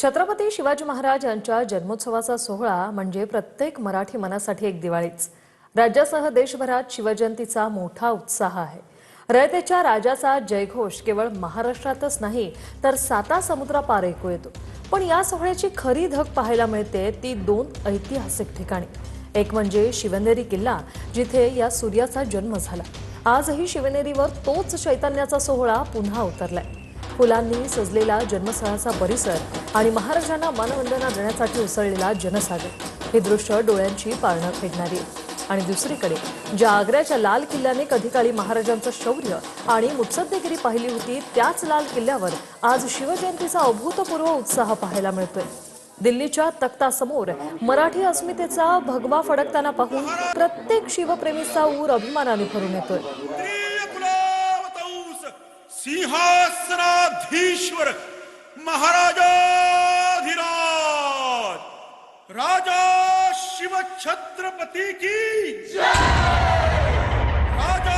छत्रपती शिवाजी महाराज यांच्या जन्मोत्सवाचा सोहळा म्हणजे प्रत्येक मराठी मनासाठी एक दिवाळीच। राज्यासह देशभरात शिवजयंतीचा मोठा उत्साह आहे। रयतेच्या राजाचा जयघोष केवळ महाराष्ट्रातच नाही तर साता समुद्रापार ऐकू येतो। पण या सोहळ्याची खरी धग पाहायला मिळते ती दोन ऐतिहासिक ठिकाणी। एक म्हणजे शिवनेरी किल्ला, जिथे या सूर्याचा जन्म झाला। आजही शिवनेरीवर तोच चैतन्याचा सोहळा पुन्हा उतरलाय। फुलांनी सजलेला जन्मस्थळाचा परिसर आणि महाराजांना मानवंदना देण्यासाठी उसळलेला जनसागर, हे दृश्य डोळ्यांची पारणं फेडणारी आहे। आणि दुसरीकडे ज्या आग्र्याच्या लाल किल्ल्याने कधी काळी महाराजांचं शौर्य आणि मुत्सद्देगिरी पाहिली होती, त्याच लाल किल्ल्यावर आज शिवजयंतीचा अभूतपूर्व उत्साह पाहायला मिळतोय। दिल्लीच्या तख्तासमोर मराठी अस्मितेचा भगवा फडकताना पाहून प्रत्येक शिवप्रेमीचा ऊर अभिमानाने भरून येतोय। सिंहासनाधीश्वर महाराजाधिराज राजा शिव छत्रपति की जय। राजा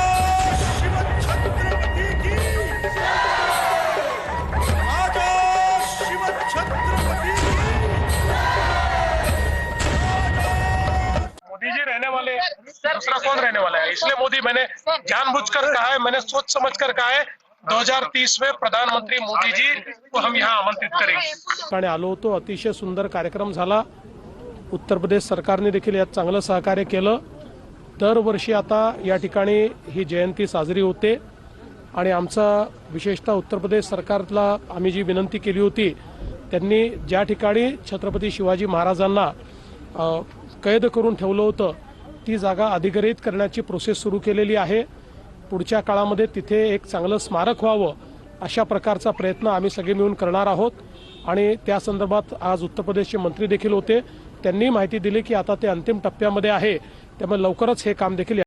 शिव छत्रपति की जय। राजा शिव छत्रपति की मोदी जी रहने वाले, दूसरा कौन रहने वाला है? इसलिए मोदी मैंने जानबूझकर कहा है, मैंने सोच समझकर कहा है 2030 में प्रधानमंत्री मोदी जी को हम यहाँ आमंत्रित करेंगे। आलो होतो, अतिशय सुंदर कार्यक्रम झाला। उत्तर प्रदेश सरकारने देखील यात चांगलं सहकार्य केलं। दरवर्षी आता या ठिकाणी ही जयंती साजरी होते आणि आमचा विशेषतः उत्तर प्रदेश सरकारला आम्ही जी विनंती केली होती, त्यांनी ज्या ठिकाणी छत्रपती शिवाजी महाराजांना कैद करून ठेवलं होतं, ती जागा अधिग्रहित करण्याची प्रोसेस सुरू केलेली आहे। पुढच्या काळामध्ये तिथे एक चांगलं स्मारक व्हावं अशा प्रकारचा प्रयत्न आम्ही सगळे मिळून करणार आहोत। आणि त्या संदर्भात आज उत्तर प्रदेशचे मंत्री देखील होते, त्यांनी माहिती दिली की आता ते अंतिम टप्प्यामध्ये आहे, त्यामुळे लवकरच हे काम देखील